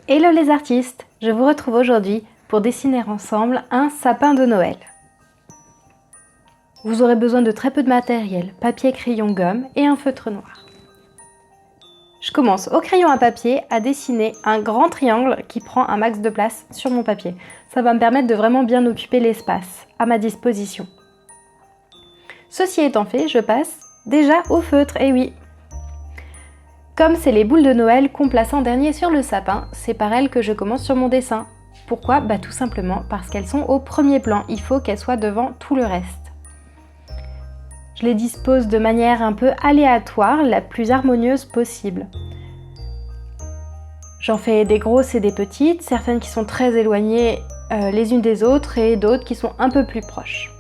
Hello les artistes, je vous retrouve aujourd'hui pour dessiner ensemble un sapin de Noël. Vous aurez besoin de très peu de matériel, papier, crayon, gomme et un feutre noir. Je commence au crayon à papier à dessiner un grand triangle qui prend un max de place sur mon papier. Ça va me permettre de vraiment bien occuper l'espace à ma disposition. Ceci étant fait, je passe déjà au feutre, et oui. Comme c'est les boules de Noël qu'on place en dernier sur le sapin, c'est par elles que je commence sur mon dessin. Pourquoi ? Tout simplement parce qu'elles sont au premier plan, il faut qu'elles soient devant tout le reste. Je les dispose de manière un peu aléatoire, la plus harmonieuse possible. J'en fais des grosses et des petites, certaines qui sont très éloignées les unes des autres et d'autres qui sont un peu plus proches.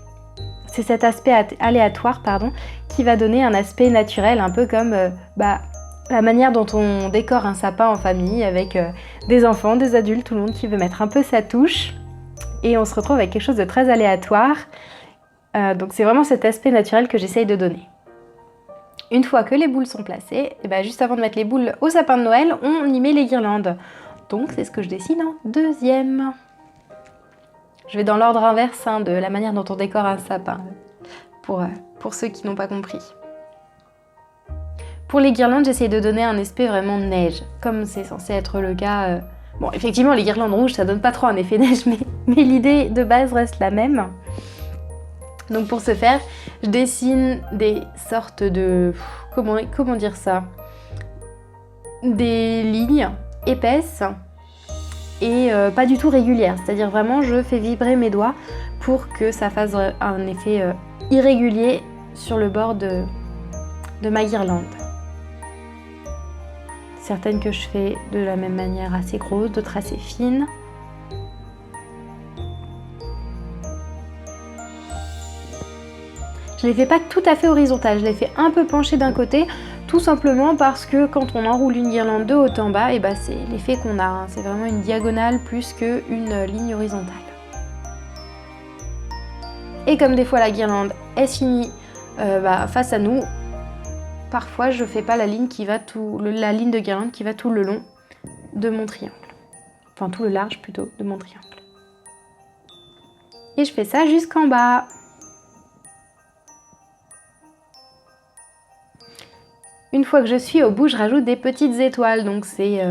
C'est cet aspect aléatoire qui va donner un aspect naturel, un peu comme la manière dont on décore un sapin en famille avec des enfants, des adultes, tout le monde qui veut mettre un peu sa touche. Et on se retrouve avec quelque chose de très aléatoire. Donc c'est vraiment cet aspect naturel que j'essaye de donner. Une fois que les boules sont placées, juste avant de mettre les boules au sapin de Noël, on y met les guirlandes. Donc c'est ce que je dessine en deuxième. Je vais dans l'ordre inverse de la manière dont on décore un sapin, pour ceux qui n'ont pas compris. Pour les guirlandes, j'essaie de donner un aspect vraiment neige, comme c'est censé être le cas. Bon, effectivement, les guirlandes rouges, ça donne pas trop un effet neige, mais l'idée de base reste la même. Donc pour ce faire, je dessine des sortes de... Comment dire ça ? Des lignes épaisses et pas du tout régulières. C'est-à-dire vraiment, je fais vibrer mes doigts pour que ça fasse un effet irrégulier sur le bord de ma guirlande. Certaines que je fais de la même manière assez grosses, d'autres assez fines. Je ne les fais pas tout à fait horizontales, je les fais un peu penchées d'un côté, tout simplement parce que quand on enroule une guirlande de haut en bas, c'est l'effet qu'on a, c'est vraiment une diagonale plus qu'une ligne horizontale. Et comme des fois la guirlande est finie face à nous, parfois je fais pas la ligne de guirlande qui va tout le long de mon triangle. Enfin tout le large plutôt de mon triangle. Et je fais ça jusqu'en bas. Une fois que je suis au bout, je rajoute des petites étoiles. Donc c'est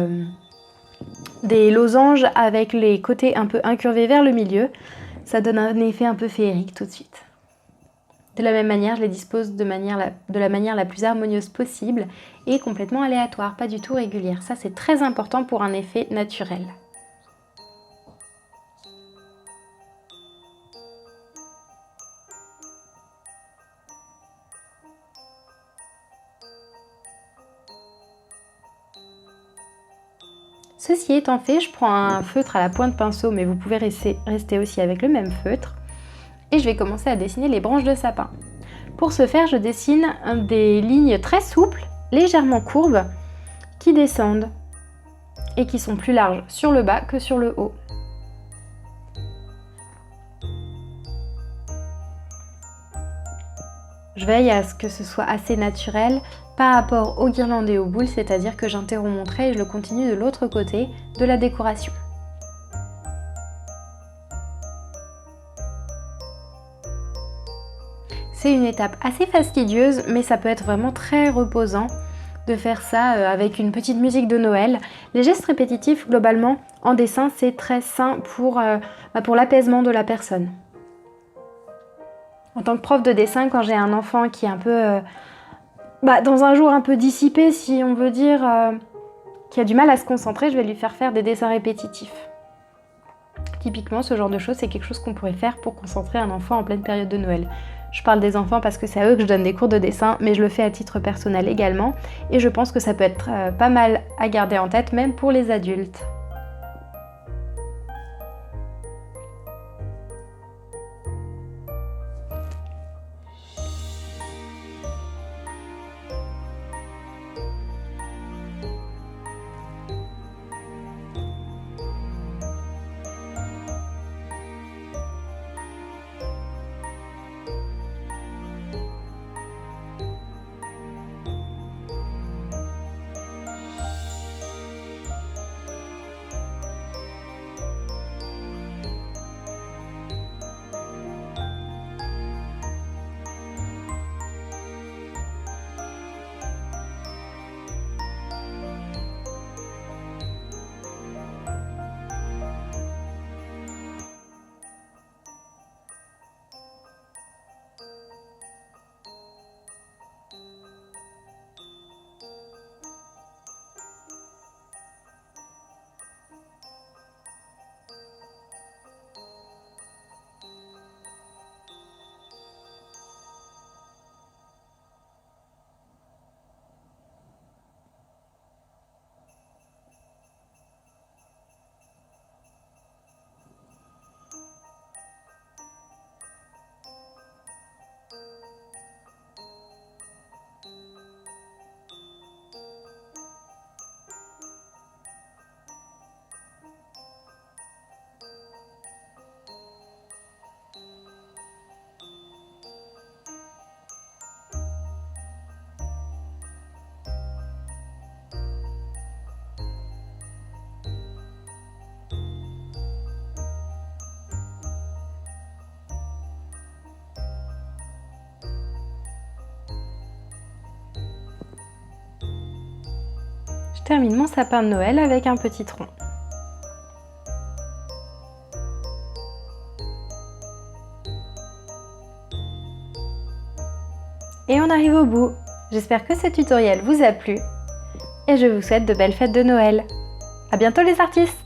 des losanges avec les côtés un peu incurvés vers le milieu. Ça donne un effet un peu féerique tout de suite. De la même manière, je les dispose de la manière la plus harmonieuse possible et complètement aléatoire, pas du tout régulière. Ça, c'est très important pour un effet naturel. Ceci étant fait, je prends un feutre à la pointe pinceau, mais vous pouvez rester aussi avec le même feutre. Et je vais commencer à dessiner les branches de sapin. Pour ce faire, je dessine des lignes très souples, légèrement courbes, qui descendent et qui sont plus larges sur le bas que sur le haut. Je veille à ce que ce soit assez naturel par rapport aux guirlandes et aux boules, c'est-à-dire que j'interromps mon trait et je le continue de l'autre côté de la décoration. C'est une étape assez fastidieuse, mais ça peut être vraiment très reposant de faire ça avec une petite musique de Noël. Les gestes répétitifs, globalement, en dessin, c'est très sain pour l'apaisement de la personne. En tant que prof de dessin, quand j'ai un enfant qui est un peu dans un jour un peu dissipé, si on veut dire, qui a du mal à se concentrer, je vais lui faire des dessins répétitifs. Typiquement, ce genre de choses, c'est quelque chose qu'on pourrait faire pour concentrer un enfant en pleine période de Noël. Je parle des enfants parce que c'est à eux que je donne des cours de dessin, mais je le fais à titre personnel également, et je pense que ça peut être pas mal à garder en tête, même pour les adultes. termine mon sapin de Noël avec un petit tronc. Et on arrive au bout. J'espère que ce tutoriel vous a plu et je vous souhaite de belles fêtes de Noël. À bientôt les artistes!